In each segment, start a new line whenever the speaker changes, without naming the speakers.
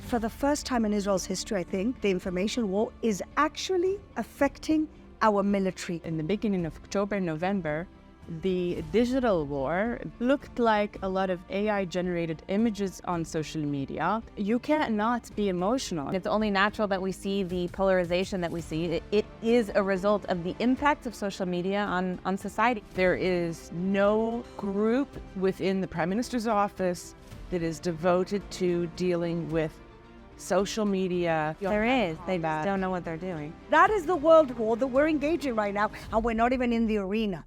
for the first time in Israel's history, I think, the information war is actually affecting our military.
In the beginning of October, November, the digital war looked like a lot of AI-generated images on social media. You cannot be emotional.
It's only natural that we see the polarization that we see. It is a result of the impact of social media on society.
There is no group within the Prime Minister's office that is devoted to dealing with social media.
There is. They just don't know what they're doing.
That is the world war that we're engaging right now, and we're not even in the arena.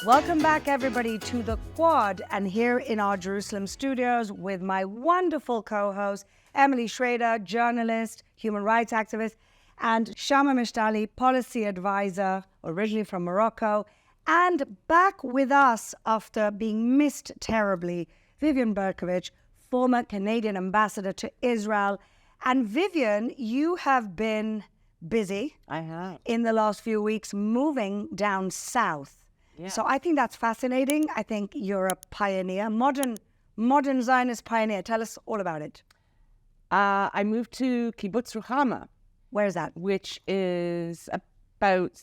Welcome back, everybody, to The Quad, and here in our Jerusalem studios with my wonderful co-host, Emily Schrader, journalist, human rights activist, and Shama Mishtali, policy advisor, originally from Morocco, and back with us after being missed terribly, Vivian Berkovich, former Canadian ambassador to Israel. And Vivian, you have been busy.
I have.
In the last few weeks, moving down south.
Yeah.
So I think that's fascinating. I think you're a pioneer, modern Zionist pioneer. Tell us all about it.
I moved to Kibbutz Ruhama.
Where's that?
Which is about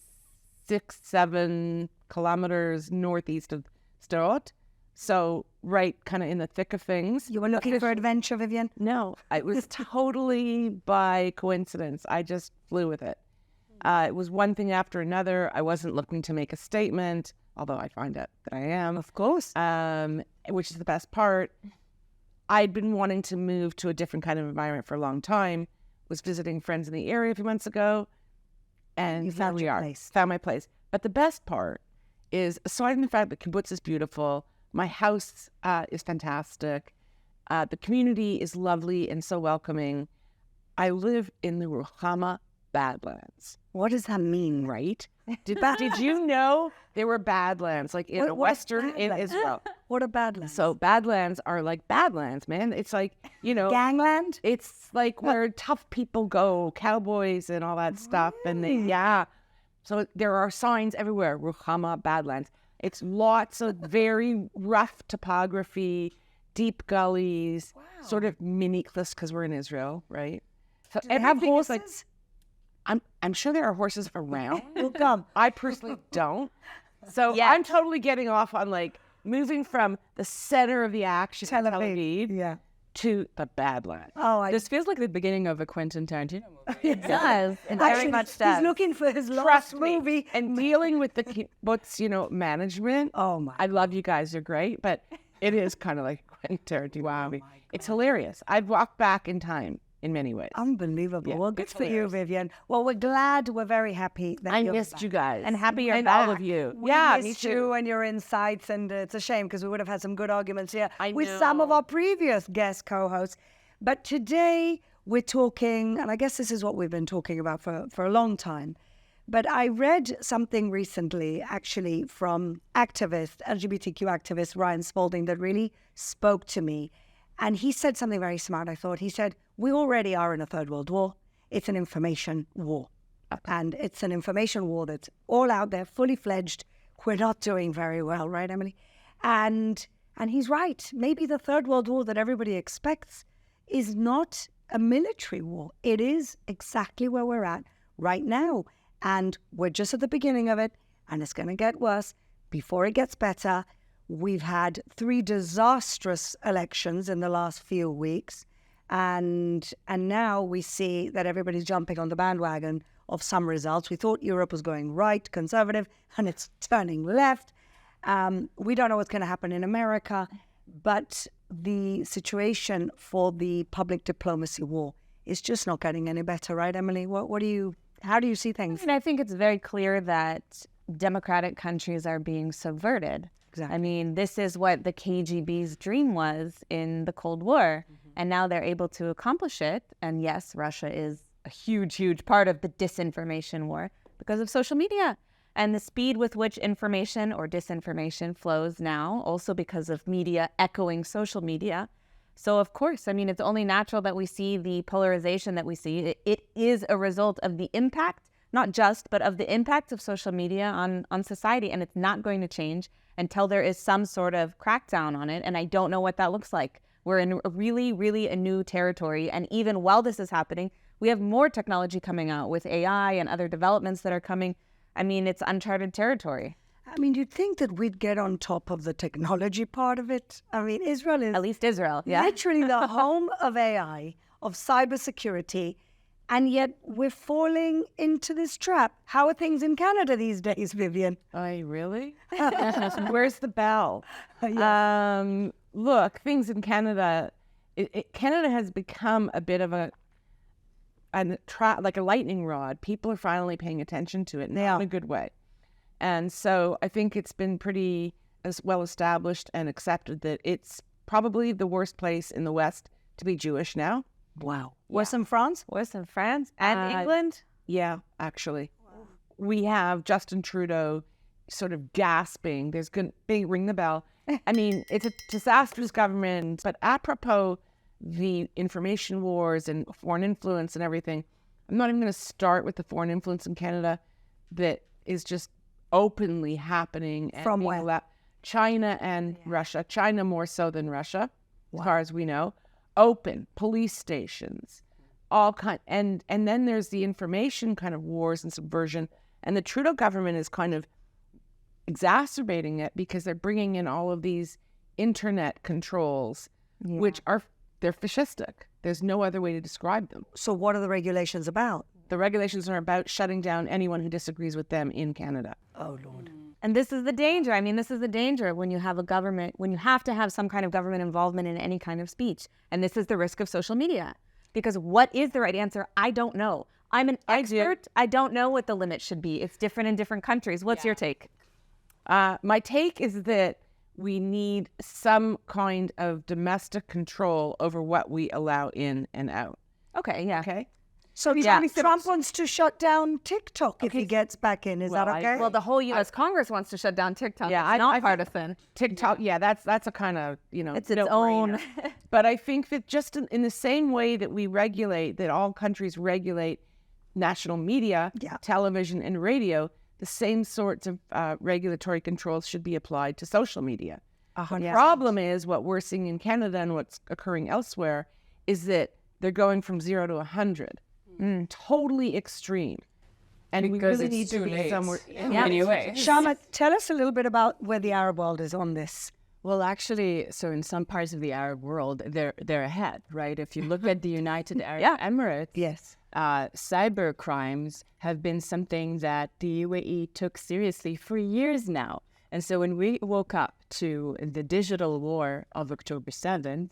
6-7 kilometers northeast of Sderot. So right kind of in the thick of things.
You were looking for adventure, Vivian?
No, it was totally by coincidence. I just flew with it. It was one thing after another. I wasn't looking to make a statement, although I find out that I am.
Of course.
Which is the best part. I'd been wanting to move to a different kind of environment for a long time. Was visiting friends in the area a few months ago. And
you found
here we
your
are.
place.
Found my place. But the best part is, aside from the fact that kibbutz is beautiful, my house is fantastic. The community is lovely and so welcoming. I live in the Ruhama Badlands.
What does that mean?
Right? Did you know there were Badlands, like in western in Israel?
What are Badlands?
So Badlands are like Badlands, man. It's like,
Gangland?
It's like where tough people go, cowboys and all that stuff. And so there are signs everywhere, Ruhama Badlands. It's lots of very rough topography, deep gullies, sort of mini cliffs because we're in Israel, right? So
Do they have
holes
horses?
I'm sure there are horses around.
Well, come.
I personally don't. So I'm totally getting off on like moving from the center of the action, Tel Aviv, to the Badlands. This feels like the beginning of a Quentin Tarantino movie.
It does. It very much does.
He's looking for his last
me.
movie.
And dealing with the kibbutz, management.
Oh, my.
I love you guys. You're great. But it is kind of like a Quentin Tarantino movie. It's hilarious. I've walked back in time in many ways.
Unbelievable.
Yeah,
well, good for you, Vivian. Well, we're very happy that
I
you're
missed
back.
you guys.
And happy you're
and
back.
all of you.
We missed you and your insights, and it's a shame because we would have had some good arguments here with some of our previous guest co-hosts. But today we're talking, and I guess this is what we've been talking about for a long time, but I read something recently actually from LGBTQ activist Ryan Spalding that really spoke to me. And he said something very smart, I thought. He said, we already are in a third world war. It's an information war. And it's an information war that's all out there, fully fledged. We're not doing very well, right, Emily? And he's right. Maybe the third world war that everybody expects is not a military war. It is exactly where we're at right now. And we're just at the beginning of it, and it's going to get worse before it gets better. We've had 3 disastrous elections in the last few weeks, and now we see that everybody's jumping on the bandwagon of some results. We thought Europe was going right, conservative, and it's turning left. We don't know what's going to happen in America, but the situation for the public diplomacy war is just not getting any better, right, Emily? How do you see things?
And I think it's very clear that democratic countries are being subverted.
Exactly.
I mean, this is what the KGB's dream was in the Cold War, and now they're able to accomplish it. And yes, Russia is a huge, huge part of the disinformation war because of social media and the speed with which information or disinformation flows now, also because of media echoing social media. So, of course, I mean, it's only natural that we see the polarization that we see. It is a result of the impact, not just, but of the impact of social media on society. And it's not going to change until there is some sort of crackdown on it. And I don't know what that looks like. We're in a really a new territory. And even while this is happening, we have more technology coming out with AI and other developments that are coming. I mean, it's uncharted territory.
I mean, you'd think that we'd get on top of the technology part of it. I mean, Israel is...
At least Israel, yeah.
Literally the home of AI, of cybersecurity, and yet we're falling into this trap. How are things in Canada these days, Vivian?
Really? Where's the bell? Look, things in Canada, Canada has become a bit of like a lightning rod. People are finally paying attention to it in a good way. And so I think it's been pretty as well established and accepted that it's probably the worst place in the West to be Jewish now.
Wow. Worse than France?
Worse than France and England?
Yeah, actually. Wow. We have Justin Trudeau sort of gasping. There's going to ring the bell. I mean, it's a disastrous government, but apropos the information wars and foreign influence and everything, I'm not even going to start with the foreign influence in Canada that is just openly happening.
From where?
China and Russia. China more so than Russia, as far as we know. Open police stations, all kind, and then there's the information kind of wars and subversion, and the Trudeau government is kind of exacerbating it because they're bringing in all of these internet controls, which they're fascistic. There's no other way to describe them.
So what are the regulations about?
The regulations are about shutting down anyone who disagrees with them in Canada.
Oh, Lord.
And this is the danger. I mean, this is the danger when you have a government, when you have to have some kind of government involvement in any kind of speech. And this is the risk of social media. Because what is the right answer? I don't know. I'm an expert. I don't know what the limit should be. It's different in different countries. What's your take?
My take is that we need some kind of domestic control over what we allow in and out.
Okay, yeah.
Okay.
So Trump wants to shut down TikTok if he gets back in. Is that okay?
Well, the whole U.S. Congress wants to shut down TikTok. Yeah, it's not partisan.
TikTok, that's a kind of,
it's its own.
But I think that just in the same way that we regulate, that all countries regulate national media, television and radio, the same sorts of regulatory controls should be applied to social media. The problem is what we're seeing in Canada and what's occurring elsewhere is that they're going from 0 to 100. Totally extreme. And we really need to be somewhere.
Anyway.
Shama, tell us a little bit about where the Arab world is on this.
Well, actually, so in some parts of the Arab world, they're ahead, right? If you look at the United Arab Emirates, cyber crimes have been something that the UAE took seriously for years now. And so when we woke up to the digital war of October 7th,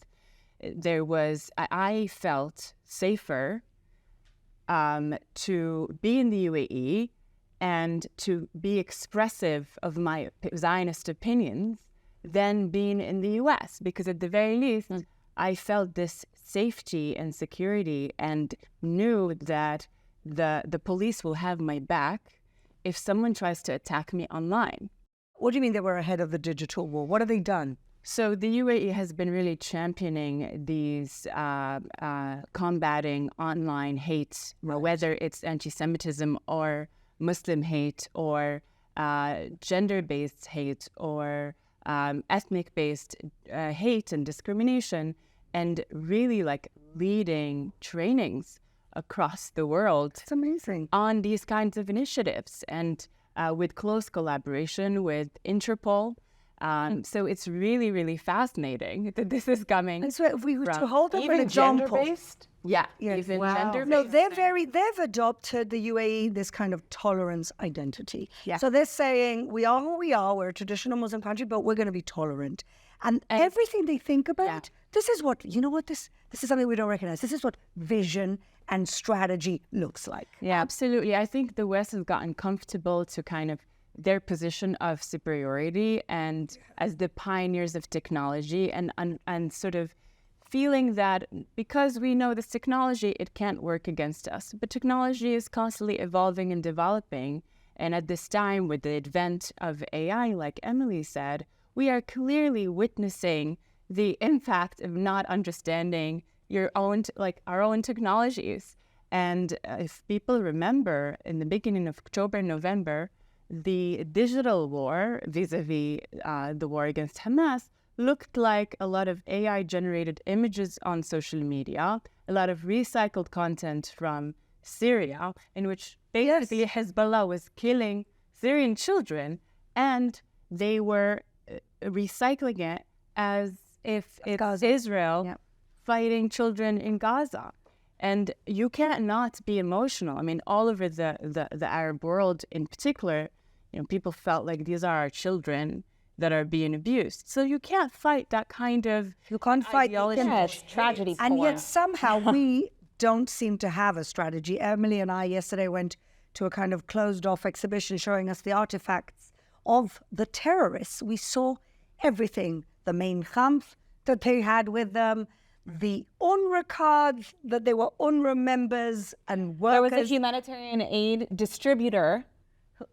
I felt safer to be in the UAE and to be expressive of my Zionist opinions than being in the US, because at the very least, I felt this safety and security and knew that the police will have my back if someone tries to attack me online.
What do you mean they were ahead of the digital war? What have they done?
So the UAE has been really championing these combating online hate, whether it's anti-Semitism or Muslim hate or gender-based hate or ethnic-based hate and discrimination, and really like leading trainings across the world.
It's amazing.
On these kinds of initiatives and with close collaboration with Interpol. So it's really, really fascinating that this is coming.
And so if we were to hold up
even
an example,
gender-based?
Even gender-based.
No, they've adopted the UAE this kind of tolerance identity.
Yeah.
So they're saying we are who we are. We're a traditional Muslim country, but we're going to be tolerant. And everything they think about, this is what this is something we don't recognize. This is what vision and strategy looks like.
Yeah, absolutely. I think the West has gotten comfortable to kind of their position of superiority and as the pioneers of technology and sort of feeling that because we know this technology, it can't work against us. But technology is constantly evolving and developing. And at this time, with the advent of AI, like Emily said, we are clearly witnessing the impact of not understanding our own technologies. And if people remember, in the beginning of October and November, the digital war vis-a-vis the war against Hamas looked like a lot of AI-generated images on social media, a lot of recycled content from Syria, in which basically Hezbollah was killing Syrian children, and they were recycling it as if it's
Gaza.
Israel fighting children in Gaza. And you can't not be emotional. I mean, all over the Arab world in particular, people felt like these are our children that are being abused. So you can't fight that kind of
ideology. It's tragedy
and
porn.
yet somehow we don't seem to have a strategy. Emily and I yesterday went to a kind of closed-off exhibition showing us the artifacts of the terrorists. We saw everything, the Mein Kampf that they had with them, the UNRWA cards, that they were UNRWA members and workers.
There was a humanitarian aid distributor,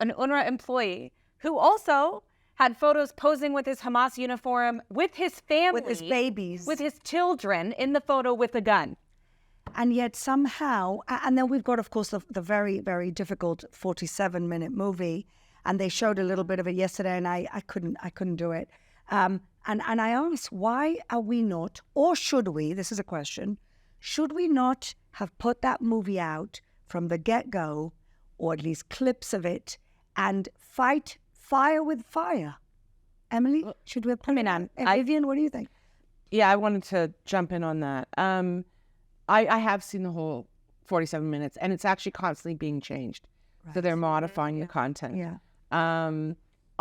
an UNRWA employee, who also had photos posing with his Hamas uniform, with his family.
With his babies.
With his children in the photo with a gun.
And yet somehow, and then we've got, of course, the very, very difficult 47-minute movie. And they showed a little bit of it yesterday, and I couldn't do it. And I asked, why are we not, or should we, this is a question, should we not have put that movie out from the get-go, or at least clips of it, and fight fire with fire? Emily, should we put it on? Vivian, what do you think?
Yeah, I wanted to jump in on that. I have seen the whole 47 minutes, and it's actually constantly being changed. Right. So they're modifying the content.
Yeah.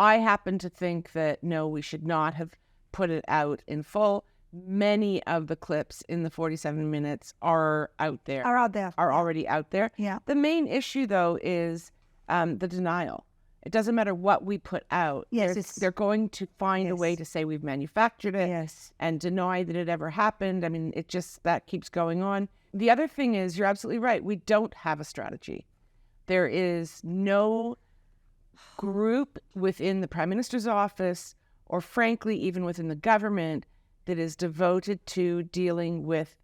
I happen to think that, no, we should not have put it out in full. Many of the clips in the 47 minutes are out there. Are already out there.
Yeah.
The main issue, though, is the denial. It doesn't matter what we put out.
Yes.
They're going to find a way to say we've manufactured it and deny that it ever happened. I mean, that keeps going on. The other thing is, you're absolutely right. We don't have a strategy. There is no group within the Prime Minister's office, or frankly, even within the government, that is devoted to dealing with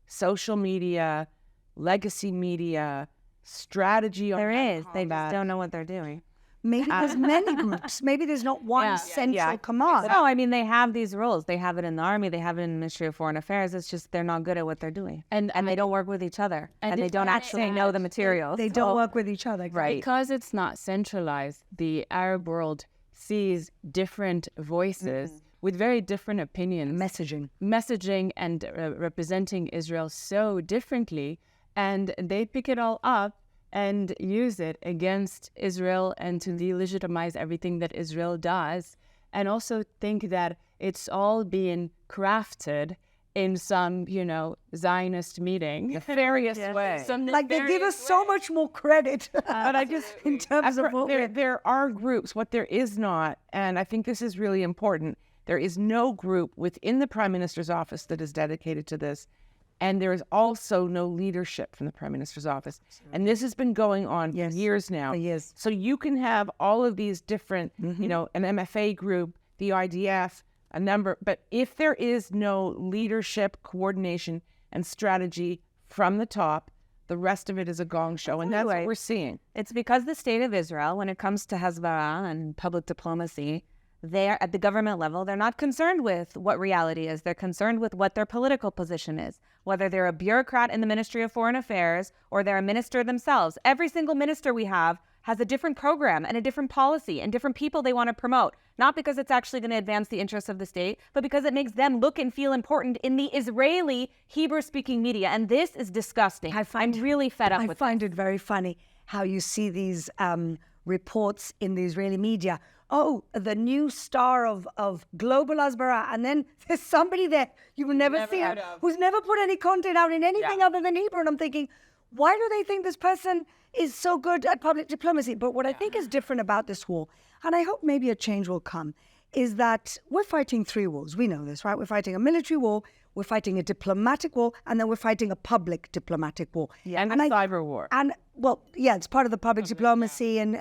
social media, legacy media, strategy.
There is. They just don't know what they're doing.
Maybe there's many groups. Maybe there's not one central command.
No, I mean, they have these roles. They have it in the army. They have it in the Ministry of Foreign Affairs. It's just they're not good at what they're doing. And they don't work with each other. And they don't actually know the materials.
They don't work with each other.
Right.
Because it's not centralized, the Arab world sees different voices with very different opinions. Messaging and representing Israel so differently. And they pick it all up and use it against Israel and to delegitimize everything that Israel does, and also think that it's all being crafted in some, Zionist meeting.
Nefarious way.
Like they give us so much more credit.
But I just,
in terms of what
there are groups. What there is not, and I think this is really important, there is no group within the Prime Minister's office that is dedicated to this. And there is also no leadership from the Prime Minister's office. And this has been going on for years now.
For years.
So you can have all of these different, an MFA group, the IDF, a number. But if there is no leadership, coordination, and strategy from the top, the rest of it is a gong show. And that's what we're seeing.
It's because the state of Israel, when it comes to Hezbollah and public diplomacy, they're at the government level, they're not concerned with what reality is. They're concerned with what their political position is, whether they're a bureaucrat in the Ministry of Foreign Affairs or they're a minister themselves. Every single minister we have has a different program and a different policy and different people they want to promote, not because it's actually going to advance the interests of the state, but because it makes them look and feel important in the Israeli Hebrew-speaking media. And this is disgusting. I'm really fed up with it.
I find it very funny how you see these reports in the Israeli media. Oh, the new star of global Asbara, and then there's somebody there you will never see who's never put any content out in anything other than Hebrew. And I'm thinking, why do they think this person is so good at public diplomacy? But what I think is different about this war, and I hope maybe a change will come, is that we're fighting three wars. We know this, right? We're fighting a military war, we're fighting a diplomatic war, and then we're fighting a public diplomatic war.
Yeah, and a cyber war.
And, it's part of the public diplomacy and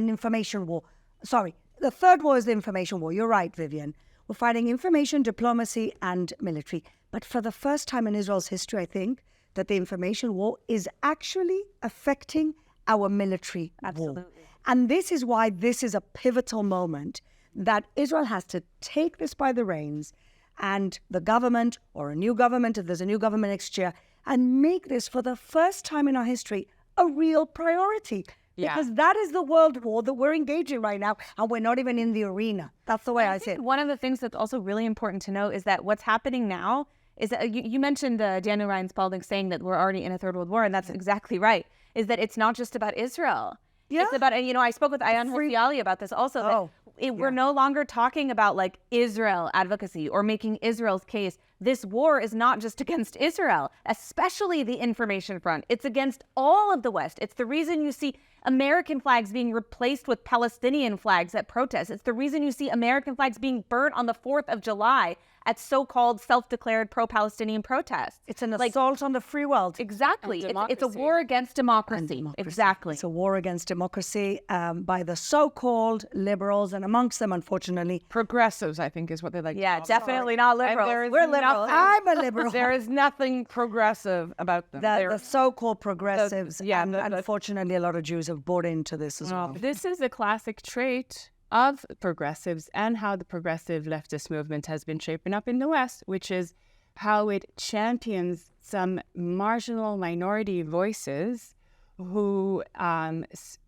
information war. Sorry. The third war is the information war. You're right, Vivian. We're fighting information, diplomacy, and military. But for the first time in Israel's history, I think, that the information war is actually affecting our military war. And this is why this is a pivotal moment that Israel has to take this by the reins, and the government, or a new government, if there's a new government next year, and make this for the first time in our history a real priority. Because that is the world war that we're engaging right now, and we're not even in the arena. That's the way I see it.
One of the things that's also really important to know is that what's happening now is that you mentioned Daniel Ryan Spalding saying that we're already in a third world war, and that's exactly right, is that it's not just about Israel. Yeah. It's about, and I spoke with Ayan Hosiali about this also, we're no longer talking about like Israel advocacy or making Israel's case. This war is not just against Israel, especially the information front. It's against all of the West. It's the reason you see American flags being replaced with Palestinian flags at protests. It's the reason you see American flags being burnt on the 4th of July at so-called self-declared pro-Palestinian protests.
It's an assault on the free world.
Exactly. It's a war against democracy. Exactly.
It's a war against democracy by the so-called liberals, and amongst them, unfortunately,
progressives, I think is what they like.
Yeah, definitely not liberals.
We're liberals. I'm a liberal.
There is nothing progressive about them.
The so-called progressives, and unfortunately, a lot of Jews have bought into this as well.
This is a classic trait of progressives and how the progressive leftist movement has been shaping up in the West, which is how it champions some marginal minority voices who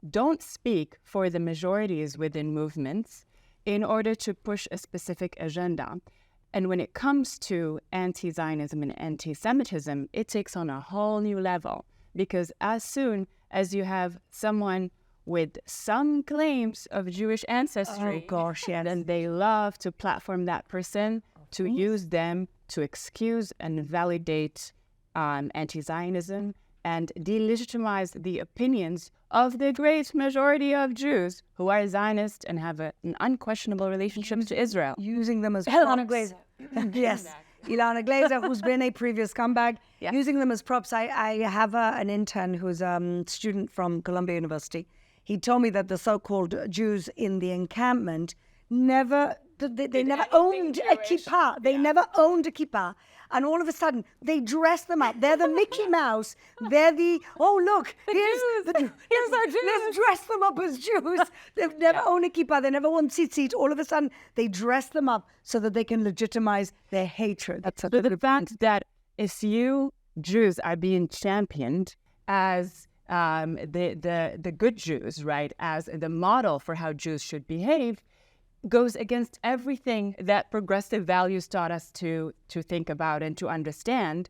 don't speak for the majorities within movements in order to push a specific agenda. And when it comes to anti-Zionism and anti-Semitism, it takes on a whole new level, because as soon as you have someone with some claims of Jewish ancestry, and they love to platform that person to use them to excuse and validate anti-Zionism and delegitimize the opinions of the great majority of Jews who are Zionist and have an unquestionable relationship to Israel.
Using them as Ilana Glazer. Yes. Ilana Glazer, who's been a previous scumbag, using them as props. I have an intern who's a student from Columbia University. He told me that the so-called Jews in the encampment never owned a kippah. They never owned a kippah. And all of a sudden, they dress them up. They're the Mickey Mouse. They're the, here's our Jews. Let's dress them up as Jews. They've never owned a kippah. They never owned tzitzit. All of a sudden, they dress them up so that they can legitimize their hatred.
That's the fact that if you Jews are being championed as the good Jews, right, as the model for how Jews should behave, goes against everything that progressive values taught us to think about and to understand,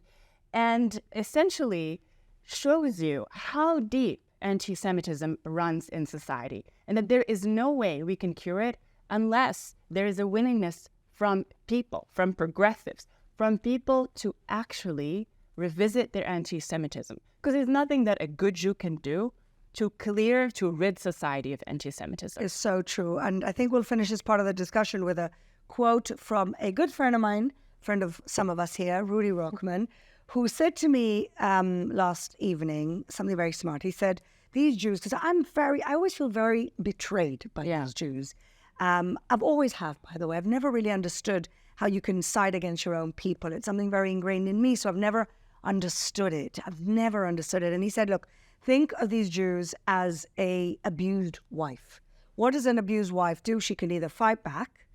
and essentially shows you how deep anti-Semitism runs in society, and that there is no way we can cure it unless there is a willingness from people, from progressives, from people to actually revisit their anti-Semitism. Because there's nothing that a good Jew can do to rid society of anti-Semitism.
It's so true. And I think we'll finish this part of the discussion with a quote from a good friend of mine, friend of some of us here, Rudy Rockman, who said to me last evening something very smart. He said, these Jews, because I always feel very betrayed by these Jews. I've always have, by the way. I've never really understood how you can side against your own people. It's something very ingrained in me, so I've never understood it. And he said, look, think of these Jews as a abused wife. What does an abused wife do? She can either fight back,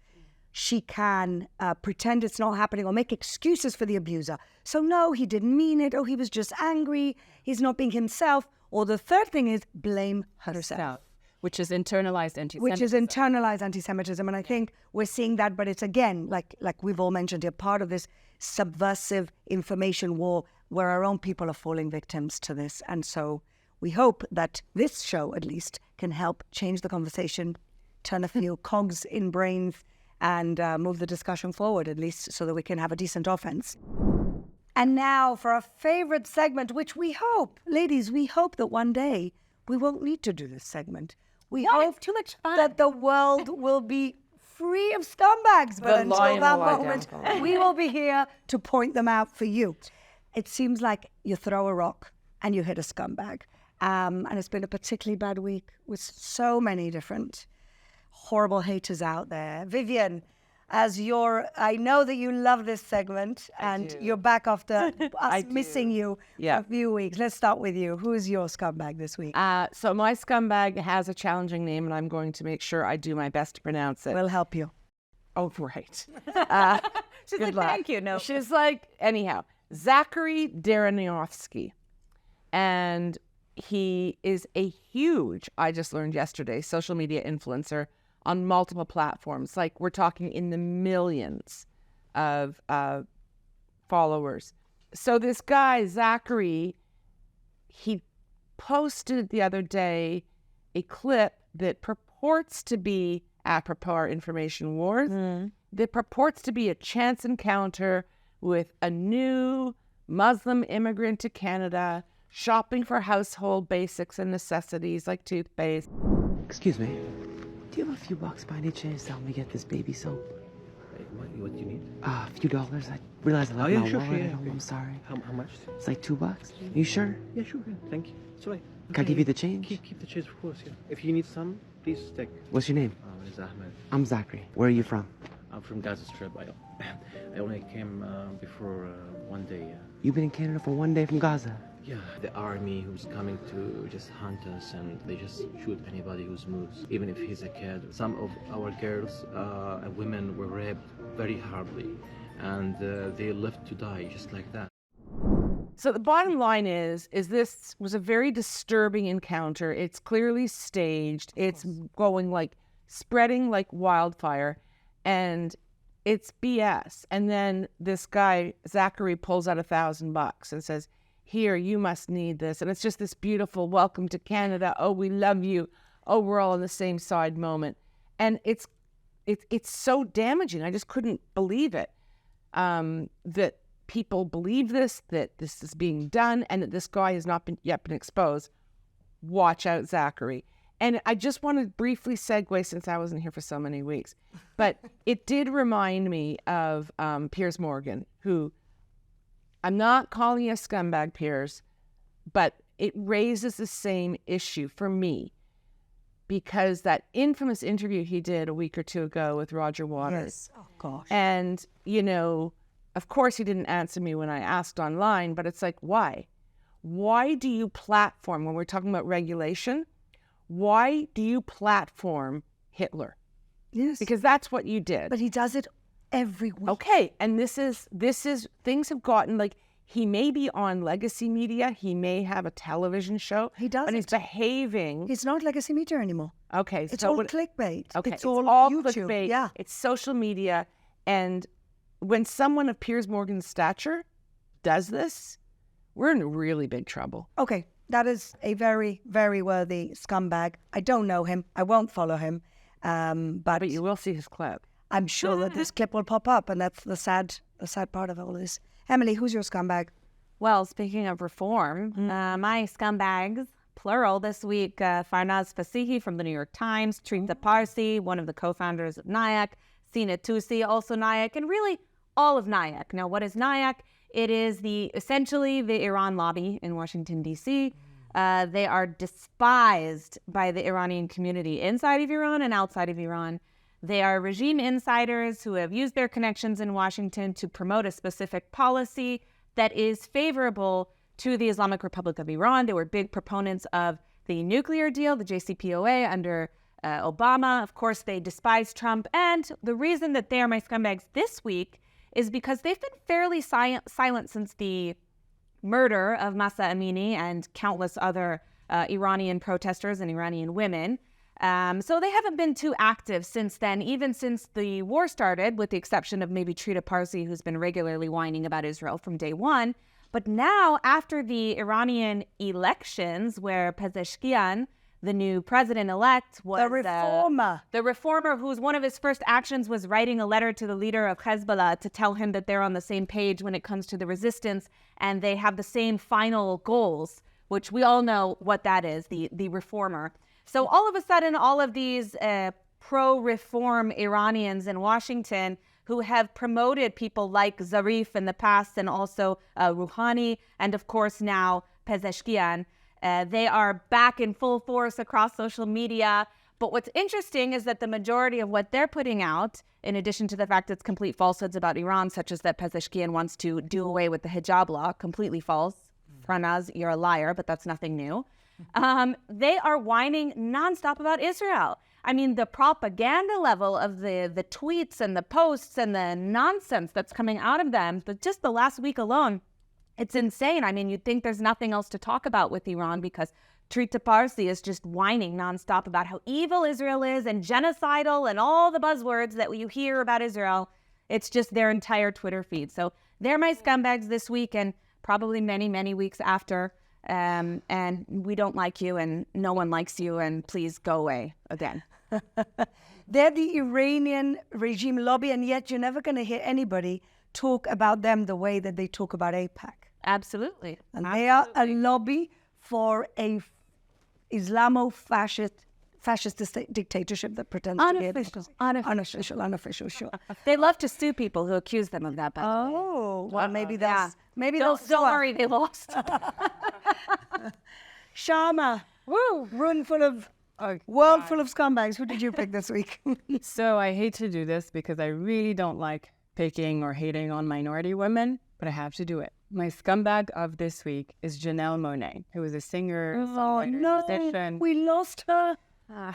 she can pretend it's not happening, or make excuses for the abuser. So no, he didn't mean it. Oh, he was just angry. He's not being himself. Or the third thing is blame herself.
Which is internalized anti-Semitism.
And I think we're seeing that, but it's again, like we've all mentioned here, part of this subversive information war where our own people are falling victims to this. And so we hope that this show, at least, can help change the conversation, turn a few cogs in brains, and move the discussion forward, at least, so that we can have a decent offense. And now for our favorite segment, which we hope, ladies, we hope that one day we won't need to do this segment. We hope
too much fun.
That the world will be free of scumbags. But until that moment, we will be here to point them out for you. It seems like you throw a rock and you hit a scumbag. And it's been a particularly bad week with so many different horrible haters out there. Vivian, I know that you love this segment, and you're back after us missing you for a few weeks. Let's start with you. Who's your scumbag this week?
So my scumbag has a challenging name, and I'm going to make sure I do my best to pronounce it.
We'll help you.
Oh, right.
She's like, thank you. No.
She's like, anyhow, Zachary Daraniovsky. And he is a huge, I just learned yesterday, social media influencer on multiple platforms. Like, we're talking in the millions of followers. So this guy, Zachary, he posted the other day a clip that purports to be, apropos our information wars, that purports to be a chance encounter with a new Muslim immigrant to Canada shopping for household basics and necessities like toothpaste.
Excuse me. Do you have a few bucks by any chance to help me get this baby soap?
What do you need?
A few dollars. I realized I left my wallet at home. I'm sorry.
How much?
It's like $2. Are you sure?
Yeah, sure. Yeah. Thank you. It's all right.
Can I give you the change?
Keep the change, of course. Yeah. If you need some, please take.
What's your name?
My name is Ahmed.
I'm Zachary. Where are you from?
I'm from Gaza Strip. I only came before one day.
You've been in Canada for one day from Gaza.
Yeah, the army who's coming to just hunt us, and they just shoot anybody who moves, even if he's a kid. Some of our girls and women were raped very horribly, and they lived to die just like that.
So the bottom line is this was a very disturbing encounter. It's clearly staged. It's going like spreading like wildfire, and it's BS. And then this guy, Zachary, pulls out $1,000 and says, here, you must need this. And it's just this beautiful welcome to Canada. Oh, we love you. Oh, we're all on the same side moment. And it's so damaging. I just couldn't believe it. That people believe this, that this is being done, and that this guy has not yet been exposed. Watch out, Zachary. And I just want to briefly segue, since I wasn't here for so many weeks, but it did remind me of Piers Morgan, who, I'm not calling you a scumbag, Piers, but it raises the same issue for me, because that infamous interview he did a week or two ago with Roger Waters.
Yes. Oh, gosh.
And, you know, of course he didn't answer me when I asked online, but it's like, why? Why do you platform, when we're talking about regulation, why do you platform Hitler?
Yes.
Because that's what you did.
But he does it every week.
Okay, and this is things have gotten, like, he may be on legacy media, he may have a television show.
He does.
And he's behaving.
It's not legacy media anymore.
Okay,
It's
so
all clickbait.
Okay,
it's all YouTube.
clickbait.
Yeah.
It's social media, and when someone of Piers Morgan's stature does this, we're in really big trouble.
Okay, that is a very, very worthy scumbag. I don't know him. I won't follow him. But
you will see his clip.
I'm sure that this clip will pop up, and that's the sad part of all this. Emily, who's your scumbag?
Well, speaking of reform, my scumbags, plural, this week, Farnaz Fasihi from the New York Times, Trita Parsi, one of the co-founders of NIAC, Sina Tusi, also NIAC, and really all of NIAC. Now, what is NIAC? It is essentially the Iran lobby in Washington, D.C. They are despised by the Iranian community inside of Iran and outside of Iran. They are regime insiders who have used their connections in Washington to promote a specific policy that is favorable to the Islamic Republic of Iran. They were big proponents of the nuclear deal, the JCPOA, under Obama. Of course, they despise Trump. And the reason that they are my scumbags this week is because they've been fairly silent since the murder of Mahsa Amini and countless other Iranian protesters and Iranian women. So they haven't been too active since then, even since the war started, with the exception of maybe Trita Parsi, who's been regularly whining about Israel from day one. But now, after the Iranian elections, where Pezeshkian, the new president-elect, was the reformer whose one of his first actions was writing a letter to the leader of Hezbollah to tell him that they're on the same page when it comes to the resistance, and they have the same final goals, which we all know what that is, the reformer. So all of a sudden, all of these pro-reform Iranians in Washington who have promoted people like Zarif in the past, and also Rouhani, and of course now Pezeshkian, they are back in full force across social media, But what's interesting is that the majority of what they're putting out, in addition to the fact it's complete falsehoods about Iran, such as that Pezeshkian wants to do away with the hijab law, completely false. Franaz, you're a liar, but that's nothing new. They are whining nonstop about Israel. I mean, the propaganda level of the tweets and the posts and the nonsense that's coming out of them, just the last week alone, it's insane. I mean, you'd think there's nothing else to talk about with Iran because Trita Parsi is just whining nonstop about how evil Israel is and genocidal and all the buzzwords that you hear about Israel. It's just their entire Twitter feed. So they're my scumbags this week and probably many, many weeks after. And we don't like you and no one likes you and please go away again.
They're the Iranian regime lobby, and yet you're never going to hear anybody talk about them the way that they talk about AIPAC.
Absolutely.
And they are a lobby for a Islamo-fascist dictatorship that pretends to be unofficial, sure.
They love to sue people who accuse them of that.
Oh, well, maybe that's
Don't worry, they lost.
Sharma, world full of scumbags. Who did you pick this week?
So I hate to do this because I really don't like picking or hating on minority women, but I have to do it. My scumbag of this week is Janelle Monáe, who is a singer, musician.
We lost her.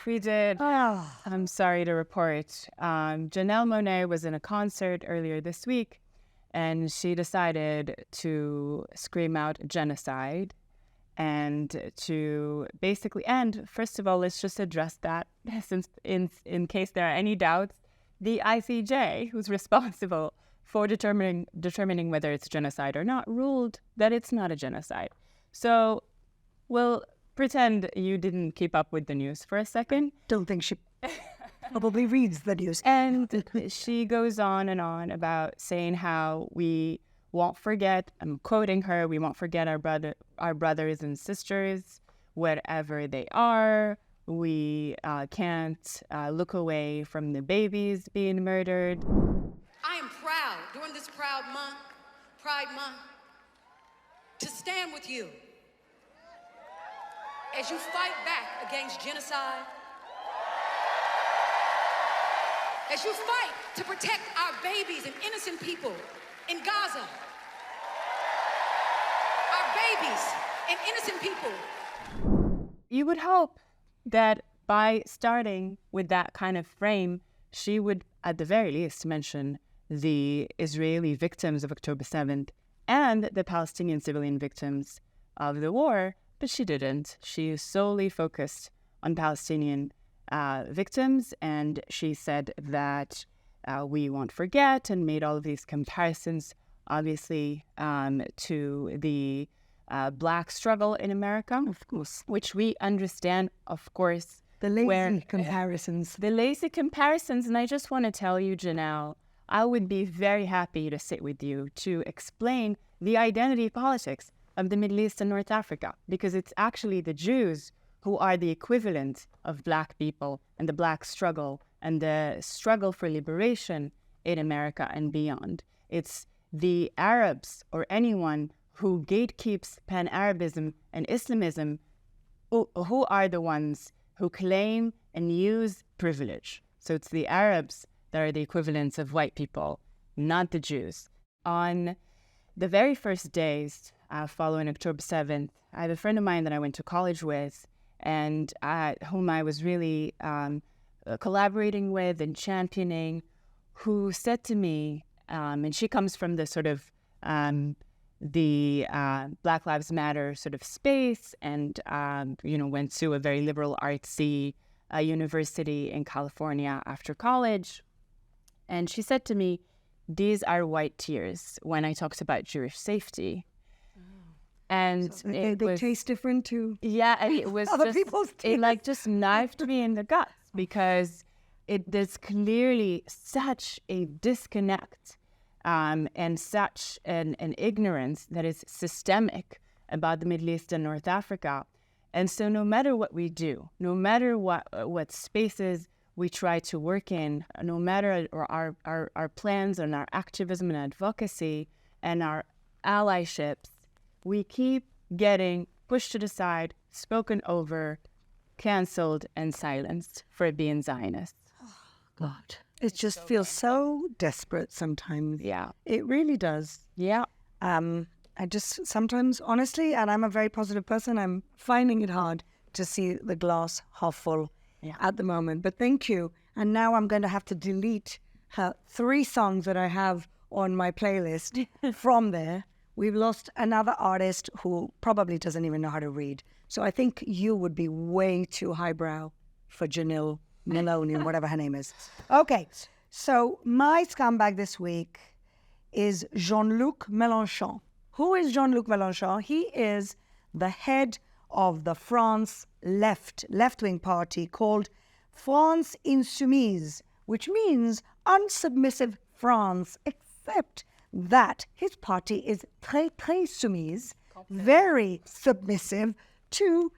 We did.
Oh.
I'm sorry to report. Janelle Monáe was in a concert earlier this week, and she decided to scream out genocide and to basically end. First of all, let's just address that, since in case there are any doubts, the ICJ, who's responsible for determining whether it's genocide or not, ruled that it's not a genocide. So we'll pretend you didn't keep up with the news for a second.
Don't think she probably reads the news.
And she goes on and on about saying how we won't forget, I'm quoting her, we won't forget our brothers and sisters, wherever they are. We can't look away from the babies being murdered.
I am proud during this Pride Month, to stand with you as you fight back against genocide, as you fight to protect our babies and innocent people in Gaza, our babies and innocent people.
You would hope that by starting with that kind of frame, she would, at the very least, mention the Israeli victims of October 7th and the Palestinian civilian victims of the war, but she didn't. She solely focused on Palestinian victims, and she said that we won't forget, and made all of these comparisons, obviously, to the Black struggle in America,
Of course.
which we understand, of course.
The lazy comparisons.
The lazy comparisons, and I just want to tell you, Janelle, I would be very happy to sit with you to explain the identity politics of the Middle East and North Africa, because it's actually the Jews who are the equivalent of Black people and the Black struggle and the struggle for liberation in America and beyond. It's the Arabs or anyone who gatekeeps Pan-Arabism and Islamism who are the ones who claim and use privilege. So it's the Arabs that are the equivalents of white people, not the Jews. On the very first days following October 7th, I have a friend of mine that I went to college with and whom I was really collaborating with and championing, who said to me, and she comes from the sort of the Black Lives Matter sort of space and, went to a very liberal artsy university in California after college. And she said to me, these are white tears when I talked about Jewish safety. And
So they taste different too.
yeah, and it was
Other
just,
people's
it just knifed me in the guts because there's clearly such a disconnect and such an ignorance that is systemic about the Middle East and North Africa. And so no matter what we do, no matter what spaces we try to work in, no matter our plans and our activism and advocacy and our allyships, we keep getting pushed to the side, spoken over, canceled and silenced for being Zionist.
God. It just feels so desperate sometimes.
Yeah.
It really does.
Yeah.
I just sometimes, honestly, and I'm a very positive person, I'm finding it hard to see the glass half full at the moment. But thank you. And now I'm going to have to delete 3 songs that I have on my playlist from there. We've lost another artist who probably doesn't even know how to read. So I think you would be way too highbrow for Janelle Maloney, whatever her name is. Okay, so my scumbag this week is Jean-Luc Mélenchon. Who is Jean-Luc Mélenchon? He is the head of the France left-wing party called France Insoumise, which means unsubmissive France, except that his party is très soumise, very submissive to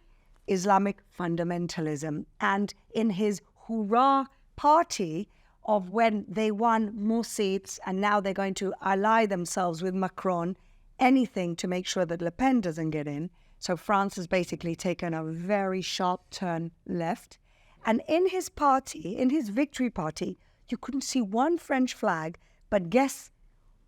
Islamic fundamentalism. And in his hurrah party of when they won more seats and now they're going to ally themselves with Macron, anything to make sure that Le Pen doesn't get in. So France has basically taken a very sharp turn left. And in his party, in his victory party, you couldn't see one French flag, but guess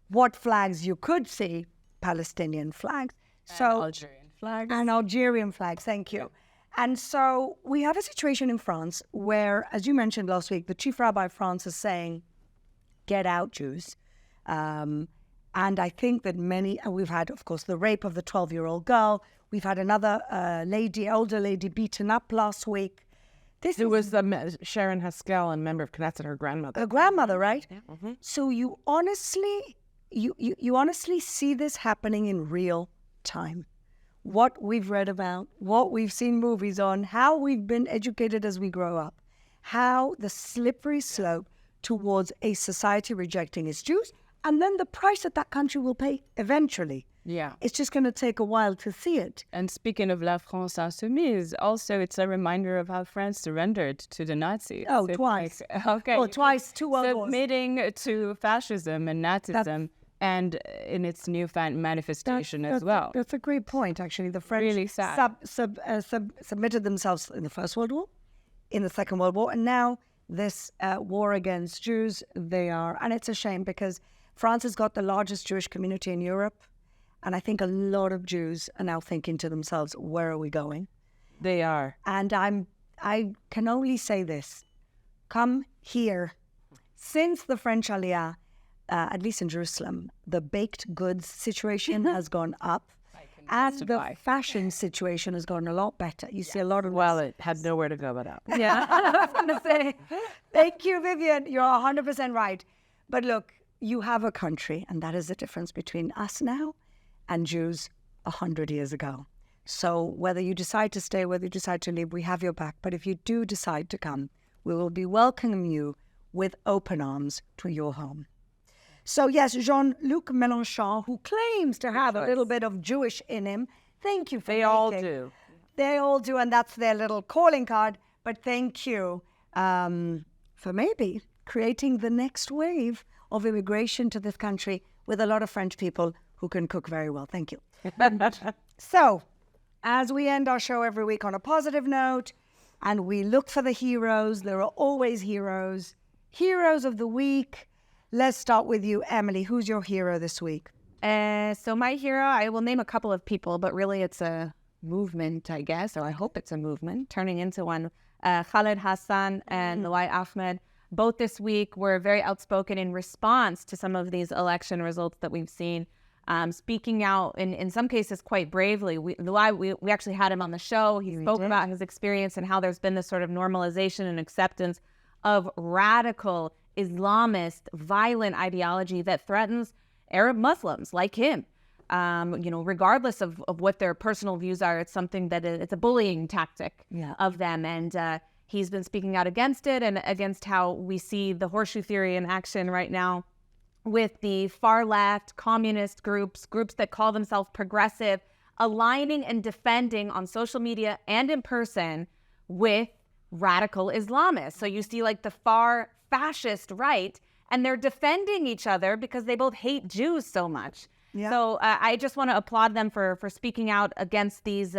what flags you could see? Palestinian flags. So
Algerian flags.
And Algerian flags, thank you. And so we have a situation in France where, as you mentioned last week, the chief rabbi of France is saying, get out, Jews. And I think that we've had, of course, the rape of the 12-year-old girl. We've had another older lady beaten up last week.
It was Sharon Haskell, a member of Knesset, her grandmother.
Her grandmother, right?
Yeah. Mm-hmm.
So you honestly see this happening in real time. What we've read about, what we've seen movies on, how we've been educated as we grow up, how the slippery slope towards a society rejecting its Jews, and then the price that country will pay eventually.
Yeah.
It's just going to take a while to see it.
And speaking of La France Insoumise, also it's a reminder of how France surrendered to the Nazis.
Oh, twice.
Okay.
Oh, twice, 2 world wars.
Submitting to fascism and Nazism. And in its newfound manifestation as well.
That's a great point, actually. The French
really sad.
submitted themselves in the First World War, in the Second World War, and now this war against Jews, and it's a shame because France has got the largest Jewish community in Europe, and I think a lot of Jews are now thinking to themselves, where are we going?
They are.
And I can only say this, come here. Since the French Aliyah, at least in Jerusalem, the baked goods situation has gone up, and the fashion situation has gone a lot better. You see a lot of...
Well, it had nowhere to go but up.
Yeah, I was going to say, thank you, Vivian. You're 100% right. But look, you have a country, and that is the difference between us now and Jews 100 years ago. So whether you decide to stay, whether you decide to leave, we have your back. But if you do decide to come, we will be welcoming you with open arms to your home. So yes, Jean-Luc Mélenchon, who claims to have a little bit of Jewish in him, thank you for
They all do.
They all do, and that's their little calling card. But thank you for maybe creating the next wave of immigration to this country with a lot of French people who can cook very well. Thank you. So, as we end our show every week on a positive note, and we look for the heroes, there are always heroes. Heroes of the week. Let's start with you, Emily. Who's your hero this week?
So my hero, I will name a couple of people, but really it's a movement, I guess, or I hope it's a movement, turning into one. Khaled Hassan and Nawai Ahmed, both this week were very outspoken in response to some of these election results that we've seen, speaking out in some cases quite bravely. We actually had him on the show. He spoke about his experience and how there's been this sort of normalization and acceptance of radical Islamist, violent ideology that threatens Arab Muslims like him. Regardless of what their personal views are, it's something that it's a bullying tactic of them. And he's been speaking out against it and against how we see the horseshoe theory in action right now with the far left, communist groups that call themselves progressive, aligning and defending on social media and in person with radical Islamists. So you see like the far fascist right, and they're defending each other because they both hate Jews so much. Yeah. So I just want to applaud them for speaking out against these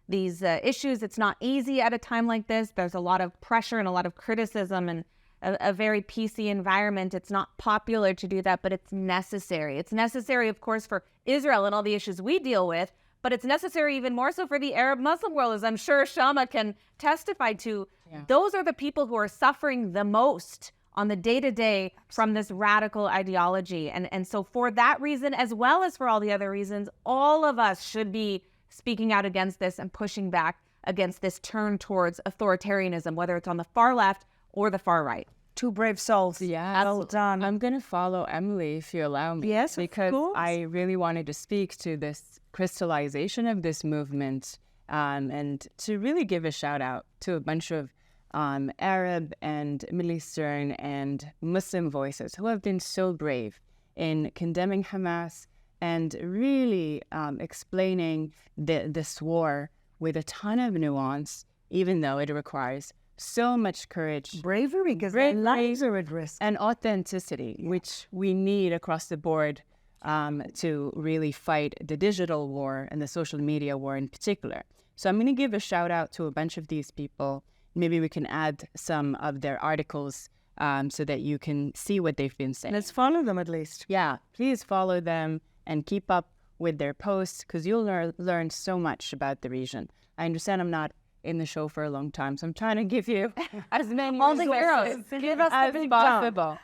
these issues. It's not easy at a time like this. There's a lot of pressure and a lot of criticism and a very PC environment. It's not popular to do that, but it's necessary. It's necessary, of course, for Israel and all the issues we deal with, but it's necessary even more so for the Arab Muslim world, as I'm sure Shama can testify to. Yeah. Those are the people who are suffering the most on the day-to-day from this radical ideology. And so for that reason, as well as for all the other reasons, all of us should be speaking out against this and pushing back against this turn towards authoritarianism, whether it's on the far left or the far right.
Two brave souls.
Yeah,
well done.
I'm going to follow Emily, if you allow me.
Yes,
because
of course.
I really wanted to speak to this crystallization of this movement, and to really give a shout out to a bunch of Arab and Middle Eastern and Muslim voices who have been so brave in condemning Hamas and really explaining this war with a ton of nuance, even though it requires so much courage,
bravery, because their lives are at risk,
and authenticity, which we need across the board to really fight the digital war and the social media war in particular. So I'm going to give a shout out to a bunch of these people. Maybe we can add some of their articles so that you can see what they've been saying.
Let's follow them at least.
Yeah, please follow them and keep up with their posts, because you'll learn so much about the region. I understand I'm not in the show for a long time, so I'm trying to give you as many resources
Give us
as
the big
possible.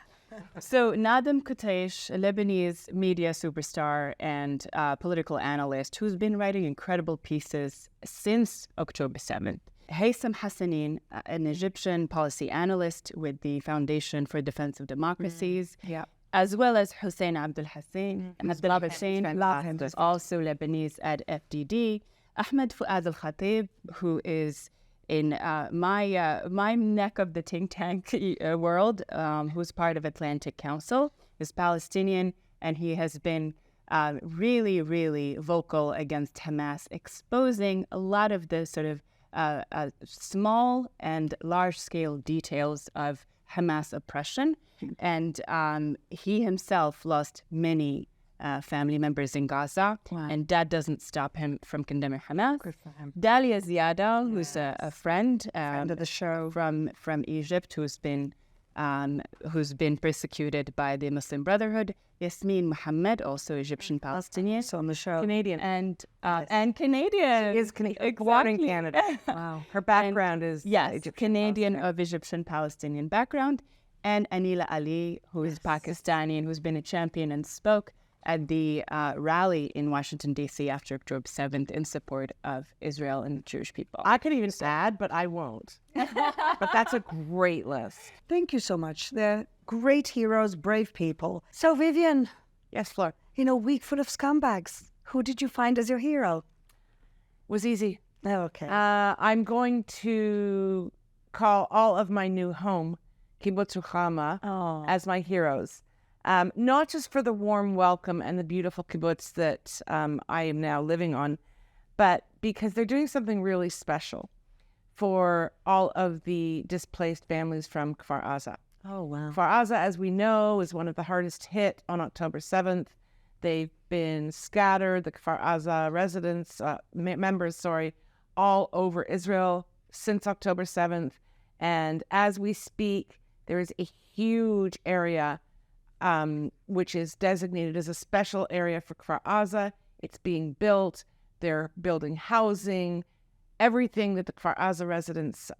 So Nadem Kutaish, a Lebanese media superstar and political analyst who's been writing incredible pieces since October 7th. Haitham Hassanin, an Egyptian policy analyst with the Foundation for Defense of Democracies, as well as Hussein Abdul Hussein, who's also Lebanese at FDD. Ahmed Fuad al-Khatib, who is in my neck of the think tank world, who's part of Atlantic Council, is Palestinian, and he has been really, really vocal against Hamas, exposing a lot of the sort of small and large-scale details of Hamas oppression. And he himself lost many family members in Gaza, and that doesn't stop him from condemning Hamas.
Good for him.
Dalia Ziada, who's a friend
of the show
from Egypt, who's been persecuted by the Muslim Brotherhood. Yasmin Mohammed, also Egyptian Palestinian,
on the show,
Canadian, and Canadian.
She is Canadian.
Exactly.
In Canada. Wow, her background is
Egyptian Canadian of Egyptian Palestinian background, and Anila Ali, who is Pakistani and who's been a champion and spoke at the rally in Washington, D.C. after October 7th in support of Israel and the Jewish people.
I could even add, but I won't. But that's a great list.
Thank you so much. They're great heroes, brave people. So, Vivian.
Yes, Fleur.
In a week full of scumbags, who did you find as your hero?
Was easy.
Okay.
I'm going to call all of my new home, Kibbutz Ruchama, as my heroes. Not just for the warm welcome and the beautiful kibbutz that I am now living on, but because they're doing something really special for all of the displaced families from Kfar Aza.
Oh, wow.
Kfar Aza, as we know, is one of the hardest hit on October 7th. They've been scattered, the Kfar Aza residents, members, all over Israel since October 7th. And as we speak, there is a huge area which is designated as a special area for Kfar Aza. It's being built. They're building housing, everything that the Kfar Aza residents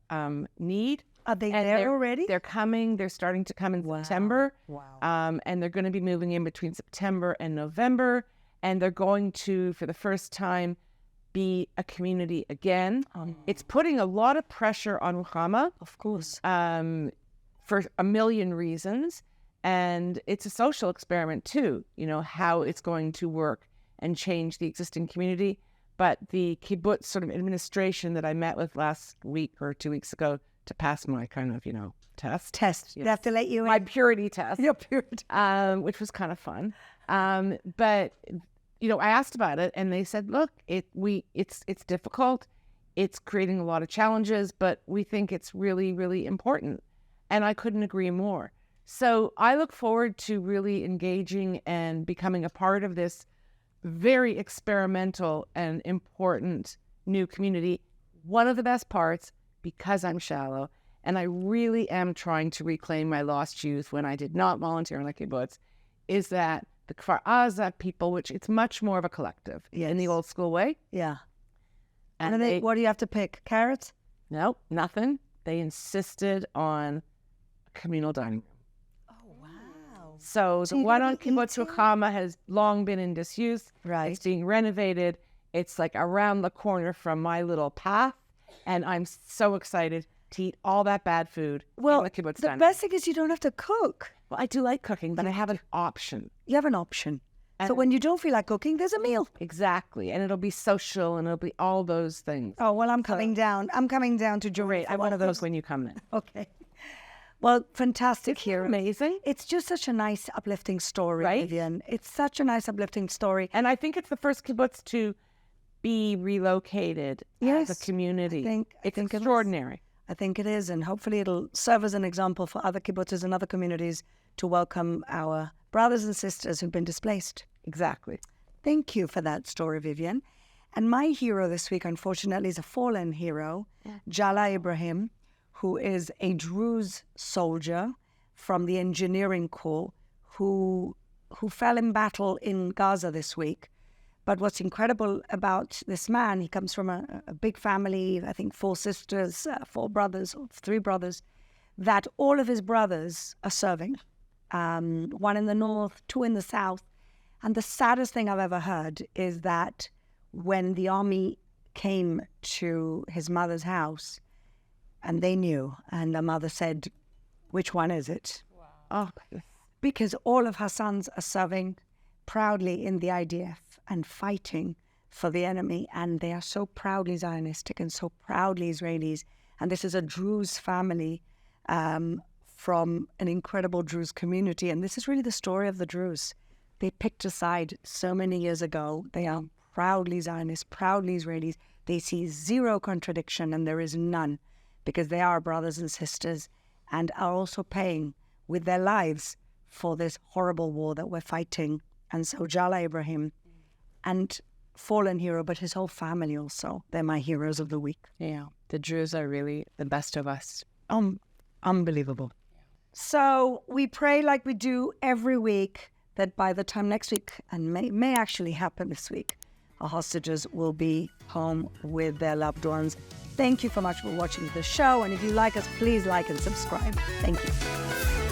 need.
Are they there already?
They're coming. They're starting to come in September.
Wow.
And they're going to be moving in between September and November. And they're going to, for the first time, be a community again. It's putting a lot of pressure on Ruchama.
Of course.
For a million reasons. And it's a social experiment too, how it's going to work and change the existing community. But the kibbutz sort of administration that I met with last week or 2 weeks ago to pass my kind of, test.
Yes. They have to let you in.
My purity test.
Your purity.
Which was kind of fun. But, I asked about it and they said, look, it's difficult. It's creating a lot of challenges, but we think it's really, really important. And I couldn't agree more. So I look forward to really engaging and becoming a part of this very experimental and important new community. One of the best parts, because I'm shallow, and I really am trying to reclaim my lost youth when I did not volunteer in the kibbutz, is that the Kfar Aza people, which it's much more of a collective in the old school way.
Yeah.
And
And what do you have to pick? Carrots?
No, nothing. They insisted on a communal dining room.
Oh, wow.
So the
you
one
gotta
on
eat
Kibbutz
it?
Ruchama has long been in disuse.
Right.
It's being renovated. It's like around the corner from my little path. And I'm so excited to eat all that bad food
Well,
in the Kibbutz
the
dining
best thing is you don't have to cook.
Well, I do like cooking, but I have an option.
You have an option. So
And-
when you don't feel like cooking, there's a meal.
Exactly. And it'll be social and it'll be all those things.
Oh, well, I'm coming down. I'm coming down to Jordan.
Great.
for
I
one
want
of
those
those.
when you come in.
Okay. Well, fantastic here.
Amazing.
It's just such a nice, uplifting story,
Right?
Vivian. It's such a nice, uplifting story.
And I think it's the first kibbutz to be relocated as a
Yes,
community.
I think
It's
it is.
extraordinary.
I think it is, and hopefully it'll serve as an example for other kibbutzes and other communities to welcome our brothers and sisters who've been displaced.
Exactly.
Thank you for that story, Vivian. And my hero this week, unfortunately, is a fallen hero, Jala Ibrahim, who is a Druze soldier from the engineering corps who fell in battle in Gaza this week. But what's incredible about this man, he comes from a big family, I think 4 sisters, 4 brothers, or 3 brothers, that all of his brothers are serving. 1 in the north, 2 in the south. And the saddest thing I've ever heard is that when the army came to his mother's house, and they knew, and the mother said, "Which one is it?"
Oh,
Because all of her sons are serving proudly in the IDF and fighting for the enemy, and they are so proudly Zionistic and so proudly Israelis. And this is a Druze family from an incredible Druze community, and this is really the story of the Druze. They picked a side so many years ago. They are proudly Zionist, proudly Israelis. They see zero contradiction, and there is none, because they are brothers and sisters and are also paying with their lives for this horrible war that we're fighting. And so Jala Ibrahim, and fallen hero, but his whole family also, they're my heroes of the week.
yeah. The Druze are really the best of us.
Unbelievable. So we pray like we do every week that by the time next week, and may actually happen this week, our hostages will be home with their loved ones. Thank you so much for watching the show. And if you like us, please like and subscribe. Thank you.